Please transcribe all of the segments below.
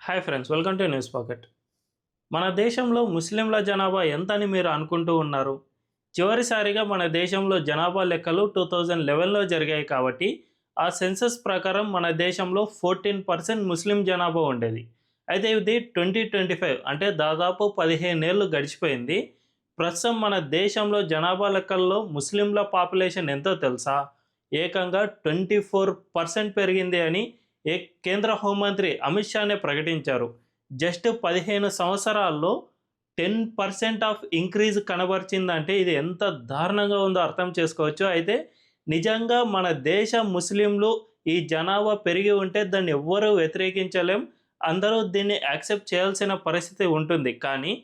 Hi friends, welcome to news pocket. మన దేశంలో ముస్లింల జనాభా ఎంత అని మీరు అనుకుంటూ ఉన్నారు? చివరిసారిగా మన దేశంలో జనాభా లెక్కలు 2011లో జరిగాయి కాబట్టి ఆ సెన్సస్ ప్రకారం మన దేశంలో 14% ముస్లిం జనాభా ఉండేది. అయితే ఇది 2025 అంటే దాదాపు 15 ఏళ్ళు గడిచిపోయింది. ప్రస్తుతం మన దేశంలో జనాభా లెక్కల్లో ముస్లింల పాపులేషన్ ఎంతో తెలుసా? ఏకంగా 24% పెరిగింది అని కేంద్ర హోంమంత్రి అమిత్ షానే ప్రకటించారు. జస్ట్ 15 సంవత్సరాల్లో 10% ఆఫ్ ఇంక్రీజ్ కనబరిచిందంటే ఇది ఎంత దారుణంగా ఉందో అర్థం చేసుకోవచ్చు. అయితే నిజంగా మన దేశ ముస్లింలు ఈ జనాభా పెరిగి ఉంటే దాన్ని ఎవ్వరూ వ్యతిరేకించలేం. అందరూ దీన్ని యాక్సెప్ట్ చేయాల్సిన పరిస్థితి ఉంటుంది. కానీ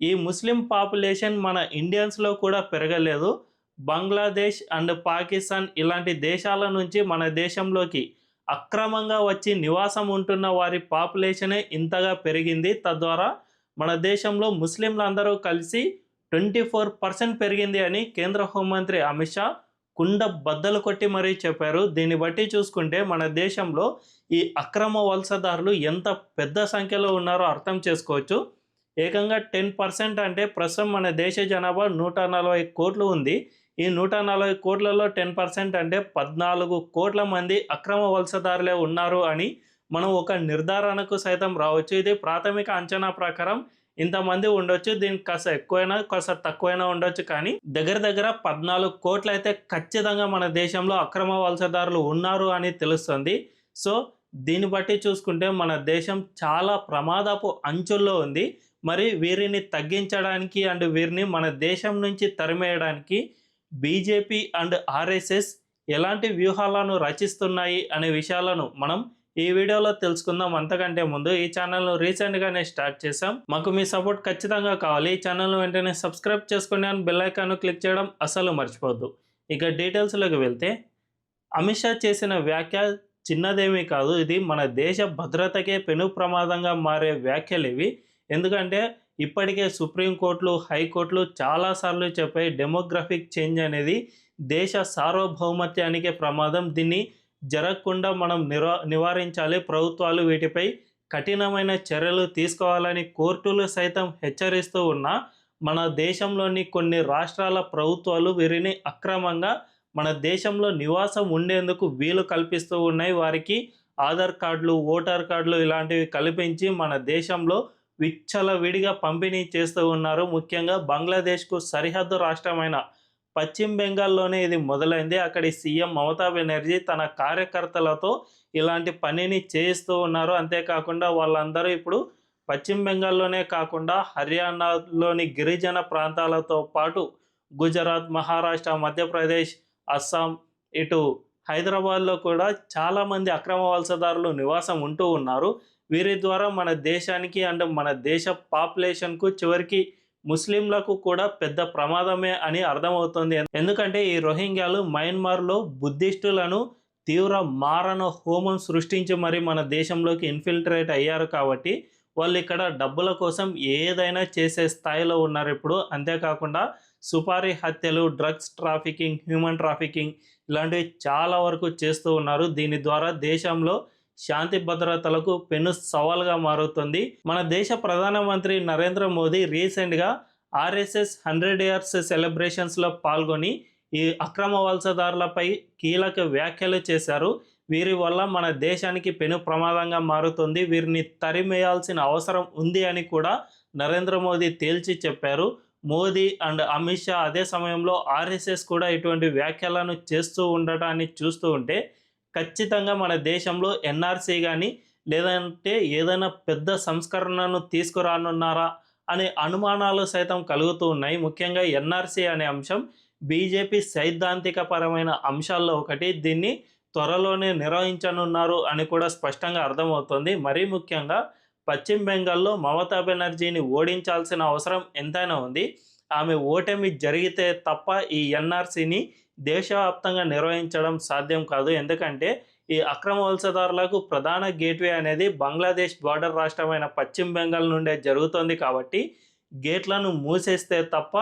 ఈ ముస్లిం పాపులేషన్ మన ఇండియన్స్లో కూడా పెరగలేదు. బంగ్లాదేశ్ అండ్ పాకిస్తాన్ ఇలాంటి దేశాల నుంచి మన దేశంలోకి అక్రమంగా వచ్చి నివాసం ఉంటున్న వారి పాపులేషనే ఇంతగా పెరిగింది. తద్వారా మన దేశంలో ముస్లింలందరూ కలిసి 24% పెరిగింది అని కేంద్ర హోంమంత్రి అమిత్ షా కుండ బద్దలు కొట్టి మరీ చెప్పారు. దీన్ని బట్టి చూసుకుంటే మన దేశంలో ఈ అక్రమ వలసదారులు ఎంత పెద్ద సంఖ్యలో ఉన్నారో అర్థం చేసుకోవచ్చు. ఏకంగా 10% అంటే ప్రస్తుతం మన దేశ జనాభా 140 కోట్లు ఉంది. ఈ 140 కోట్లలో 10% అంటే 14 కోట్ల మంది అక్రమ వలసదారులే ఉన్నారు అని మనం ఒక నిర్ధారణకు సైతం రావచ్చు. ఇది ప్రాథమిక అంచనా ప్రకారం ఇంతమంది ఉండొచ్చు. దీనికి కాస్త ఎక్కువైనా కాస్త తక్కువైనా ఉండొచ్చు. కానీ దగ్గర దగ్గర 14 కోట్లు అయితే ఖచ్చితంగా మన దేశంలో అక్రమ వలసదారులు ఉన్నారు అని తెలుస్తుంది. సో దీన్ని బట్టి చూసుకుంటే మన దేశం చాలా ప్రమాదపు అంచుల్లో ఉంది. మరి వీరిని తగ్గించడానికి అండ్ వీరిని మన దేశం నుంచి తరిమేయడానికి బీజేపీ అండ్ ఆర్ఎస్ఎస్ ఎలాంటి వ్యూహాలను రచిస్తున్నాయి అనే విషయాలను మనం ఈ వీడియోలో తెలుసుకుందాం. అంతకంటే ముందు ఈ ఛానల్ను రీసెంట్గానే స్టార్ట్ చేసాం. మాకు మీ సపోర్ట్ ఖచ్చితంగా కావాలి. ఈ ఛానల్ను వెంటనే సబ్స్క్రైబ్ చేసుకుని అండ్ బెల్ ఐకాన్ను క్లిక్ చేయడం అస్సలు మర్చిపోవద్దు. ఇక డీటెయిల్స్లోకి వెళ్తే అమిత్ షా చేసిన వ్యాఖ్య చిన్నదేమీ కాదు. ఇది మన దేశ భద్రతకే పెను ప్రమాదంగా మారే వ్యాఖ్యలు ఇవి. ఎందుకంటే ఇప్పటికే సుప్రీంకోర్టులు, హైకోర్టులు చాలాసార్లు చెప్పాయి డెమోగ్రఫిక్ చేంజ్ అనేది దేశ సార్వభౌమత్యానికే ప్రమాదం. దీన్ని జరగకుండా మనం నివారించాలి. ప్రభుత్వాలు వీటిపై కఠినమైన చర్యలు తీసుకోవాలని కోర్టులు సైతం హెచ్చరిస్తూ ఉన్నా మన దేశంలోని కొన్ని రాష్ట్రాల ప్రభుత్వాలు వీరిని అక్రమంగా మన దేశంలో నివాసం ఉండేందుకు వీలు కల్పిస్తూ ఉన్నాయి. వారికి ఆధార్ కార్డులు, ఓటర్ కార్డులు ఇలాంటివి కల్పించి మన దేశంలో విచ్చలవిడిగా పంపిణీ చేస్తూ ఉన్నారు. ముఖ్యంగా బంగ్లాదేశ్కు సరిహద్దు రాష్ట్రమైన పశ్చిమ బెంగాల్లోనే ఇది మొదలైంది. అక్కడి సీఎం మమతా బెనర్జీ తన కార్యకర్తలతో ఇలాంటి పనిని చేయిస్తూ ఉన్నారు. అంతేకాకుండా వాళ్ళందరూ ఇప్పుడు పశ్చిమ బెంగాల్లోనే కాకుండా హర్యానాలోని గిరిజన ప్రాంతాలతో పాటు గుజరాత్, మహారాష్ట్ర, మధ్యప్రదేశ్, అస్సాం, ఇటు హైదరాబాద్లో కూడా చాలామంది అక్రమ వలసదారులు నివాసం ఉంటూ ఉన్నారు. వీరి ద్వారా మన దేశానికి అండ్ మన దేశ పాపులేషన్కు చివరికి ముస్లింలకు కూడా పెద్ద ప్రమాదమే అని అర్థమవుతుంది. ఎందుకంటే ఈ రోహింగ్యాలు మయన్మార్లో బుద్ధిస్టులను తీవ్ర మారణ హోమం సృష్టించి మరి మన దేశంలోకి ఇన్ఫిల్ట్రేట్ అయ్యారు. కాబట్టి వాళ్ళు ఇక్కడ డబ్బుల కోసం ఏదైనా చేసే స్థాయిలో ఉన్నారు ఇప్పుడు. అంతేకాకుండా సుపారీ హత్యలు, డ్రగ్స్ ట్రాఫికింగ్, హ్యూమన్ ట్రాఫికింగ్ ఇలాంటివి చాలా వరకు చేస్తూ ఉన్నారు. దీని ద్వారా దేశంలో శాంతి భద్రతలకు పెను సవాల్గా మారుతుంది. మన దేశ ప్రధానమంత్రి నరేంద్ర మోదీ రీసెంట్గా ఆర్ఎస్ఎస్ 100 years సెలబ్రేషన్స్లో పాల్గొని ఈ అక్రమ వలసదారులపై కీలక వ్యాఖ్యలు చేశారు. వీరి వల్ల మన దేశానికి పెను ప్రమాదంగా మారుతుంది, వీరిని తరిమేయాల్సిన అవసరం ఉంది అని కూడా నరేంద్ర మోదీ తేల్చి చెప్పారు. మోదీ అండ్ అమిత్ షా అదే సమయంలో ఆర్ఎస్ఎస్ కూడా ఇటువంటి వ్యాఖ్యలను చేస్తూ ఉండటాన్ని చూస్తూ ఉంటే ఖచ్చితంగా మన దేశంలో ఎన్ఆర్సీ కానీ లేదంటే ఏదైనా పెద్ద సంస్కరణను తీసుకురానున్నారా అనే అనుమానాలు సైతం కలుగుతూ ఉన్నాయి. ముఖ్యంగా ఎన్ఆర్సీ అనే అంశం బీజేపీ సైద్ధాంతికపరమైన అంశాల్లో ఒకటి. దీన్ని త్వరలోనే నిర్వహించనున్నారు అని కూడా స్పష్టంగా అర్థమవుతుంది. మరీ ముఖ్యంగా పశ్చిమ బెంగాల్లో మమతా బెనర్జీని ఓడించాల్సిన అవసరం ఎంతైనా ఉంది. ఆమె ఓటమి జరిగితే తప్ప ఈ ఎన్ఆర్సీని దేశవ్యాప్తంగా నిర్వహించడం సాధ్యం కాదు. ఎందుకంటే ఈ అక్రమ వలసదారులకు ప్రధాన గేట్వే అనేది బంగ్లాదేశ్ బార్డర్ రాష్ట్రమైన పశ్చిమ బెంగాల్ నుండే జరుగుతుంది. కాబట్టి గేట్లను మూసేస్తే తప్ప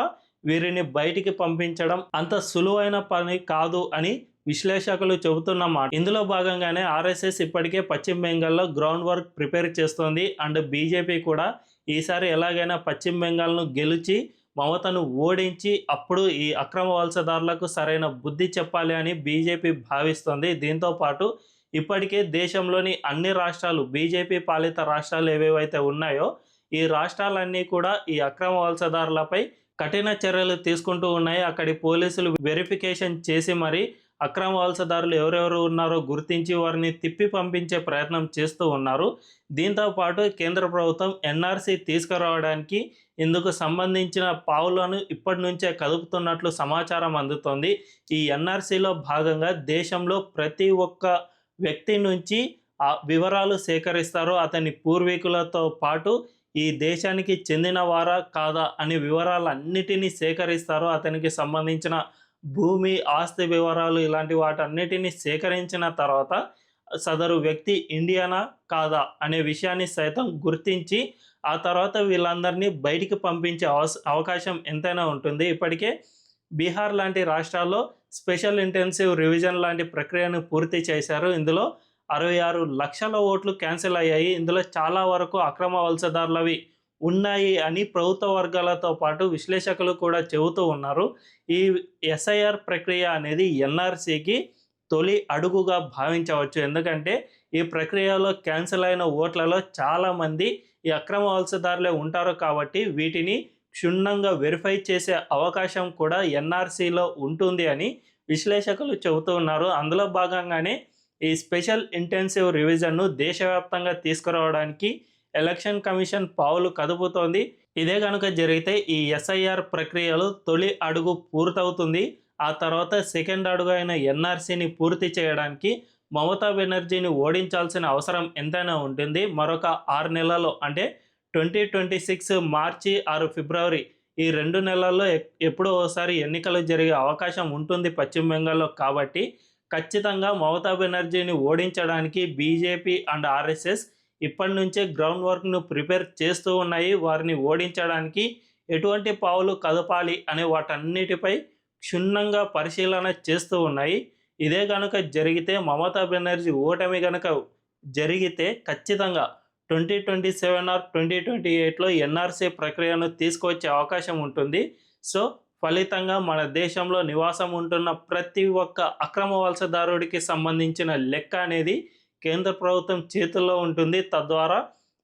వీరిని బయటికి పంపించడం అంత సులువైన పని కాదు అని విశ్లేషకులు చెబుతున్న మాట. ఇందులో భాగంగానే ఆర్ఎస్ఎస్ ఇప్పటికే పశ్చిమ బెంగాల్లో గ్రౌండ్ వర్క్ ప్రిపేర్ చేస్తోంది. అండ్ బీజేపీ కూడా ఈసారి ఎలాగైనా పశ్చిమ బెంగాల్ను గెలిచి మమతను ఓడించి అప్పుడు ఈ అక్రమ వలసదారులకు సరైన బుద్ధి చెప్పాలి అని బీజేపీ భావిస్తోంది. దీంతోపాటు ఇప్పటికే దేశంలోని అన్ని రాష్ట్రాలు, బీజేపీ పాలిత రాష్ట్రాలు ఏవేవైతే ఉన్నాయో ఈ రాష్ట్రాలన్నీ కూడా ఈ అక్రమ వలసదారులపై కఠిన చర్యలు తీసుకుంటూ ఉన్నాయి. అక్కడి పోలీసులు వెరిఫికేషన్ చేసి మరి అక్రమ వలసదారులు ఎవరెవరు ఉన్నారో గుర్తించి వారిని తిప్పి పంపించే ప్రయత్నం చేస్తూ ఉన్నారు. దీంతో పాటు కేంద్ర ప్రభుత్వం ఎన్ఆర్సీ తీసుకురావడానికి ఇందుకు సంబంధించిన పావులను ఇప్పటి నుంచే కదుపుతున్నట్లు సమాచారం అందుతోంది. ఈ ఎన్ఆర్సీలో భాగంగా దేశంలో ప్రతి ఒక్క వ్యక్తి నుంచి ఆ వివరాలు సేకరిస్తారు. అతని పూర్వీకులతో పాటు ఈ దేశానికి చెందిన వారా కాదా అనే వివరాలన్నిటినీ సేకరిస్తారు. అతనికి సంబంధించిన భూమి, ఆస్తి వివరాలు ఇలాంటి వాటన్నిటిని సేకరించిన తర్వాత సదరు వ్యక్తి ఇండియనా కాదా అనే విషయాన్ని సైతం గుర్తించి ఆ తర్వాత వీళ్ళందరినీ బయటికి పంపించే అవకాశం ఎంతైనా ఉంటుంది. ఇప్పటికే బీహార్ లాంటి రాష్ట్రాల్లో స్పెషల్ ఇంటెన్సివ్ రివిజన్ లాంటి ప్రక్రియను పూర్తి చేశారు. ఇందులో 66 లక్షల ఓట్లు క్యాన్సిల్ అయ్యాయి. ఇందులో చాలా వరకు అక్రమ వలసదారులవి ఉన్నాయి అని ప్రభుత్వ వర్గాలతో పాటు విశ్లేషకులు కూడా చెబుతూ ఉన్నారు. ఈ ఎస్ఐఆర్ ప్రక్రియ అనేది ఎన్ఆర్సీకి తొలి అడుగుగా భావించవచ్చు. ఎందుకంటే ఈ ప్రక్రియలో క్యాన్సిల్ అయిన ఓట్లలో చాలామంది ఈ అక్రమ వలసదారులే ఉంటారు కాబట్టి వీటిని క్షుణ్ణంగా వెరిఫై చేసే అవకాశం కూడా ఎన్ఆర్సీలో ఉంటుంది అని విశ్లేషకులు చెబుతూ ఉన్నారు. అందులో భాగంగానే ఈ స్పెషల్ ఇంటెన్సివ్ రివిజన్ను దేశవ్యాప్తంగా తీసుకురావడానికి ఎలక్షన్ కమిషన్ పావులు కదుపుతోంది. ఇదే కనుక జరిగితే ఈ ఎస్ఐఆర్ ప్రక్రియలో తొలి అడుగు పూర్తవుతుంది. ఆ తర్వాత సెకండ్ అడుగు అయిన ఎన్ఆర్సీని పూర్తి చేయడానికి మమతా బెనర్జీని ఓడించాల్సిన అవసరం ఎంతైనా ఉంటుంది. మరొక 6 నెలల్లో అంటే 2026 మార్చి 6 ఫిబ్రవరి ఈ 2 నెలల్లో ఎప్పుడో ఒకసారి ఎన్నికలు జరిగే అవకాశం ఉంటుంది పశ్చిమ బెంగాల్లో. కాబట్టి ఖచ్చితంగా మమతా బెనర్జీని ఓడించడానికి బీజేపీ అండ్ ఆర్ఎస్ఎస్ ఇప్పటి నుంచే గ్రౌండ్ వర్క్ను ప్రిపేర్ చేస్తూ ఉన్నాయి. వారిని ఓడించడానికి ఎటువంటి పావులు కదపాలి అనే వాటన్నిటిపై క్షుణ్ణంగా పరిశీలన చేస్తూ ఉన్నాయి. ఇదే కనుక జరిగితే మమతా బెనర్జీ ఓటమి కనుక జరిగితే ఖచ్చితంగా 2027 ఆర్ 2028లో ఎన్ఆర్సీ ప్రక్రియను తీసుకువచ్చే అవకాశం ఉంటుంది. సో ఫలితంగా మన దేశంలో నివాసం ఉంటున్న ప్రతి ఒక్క అక్రమ వలసదారుడికి సంబంధించిన లెక్క అనేది కేంద్ర ప్రభుత్వం చేతుల్లో ఉంటుంది. తద్వారా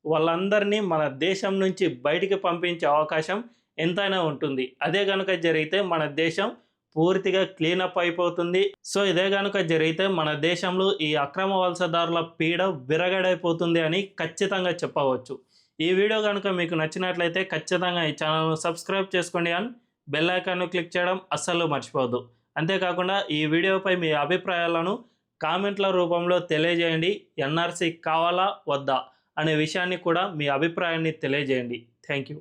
వాళ్ళందరినీ మన దేశం నుంచి బయటికి పంపించే అవకాశం ఎంతైనా ఉంటుంది. అదే కనుక జరిగితే మన దేశం పూర్తిగా క్లీనప్ అయిపోతుంది. సో ఇదే కనుక జరిగితే మన దేశంలో ఈ అక్రమ వలసదారుల పీడ విరగడైపోతుంది అని ఖచ్చితంగా చెప్పవచ్చు. ఈ వీడియో కనుక మీకు నచ్చినట్లయితే ఖచ్చితంగా ఈ ఛానల్ను సబ్స్క్రైబ్ చేసుకోండి అండ్ బెల్ ఐకాన్ను క్లిక్ చేయడం అస్సలు మర్చిపోవద్దు. అంతేకాకుండా ఈ వీడియోపై మీ అభిప్రాయాలను కామెంట్ల రూపంలో తెలియజేయండి. ఎన్ఆర్సీ కావాలా వద్దా అనే విషయాన్ని కూడా మీ అభిప్రాయాన్ని తెలియజేయండి. Thank you.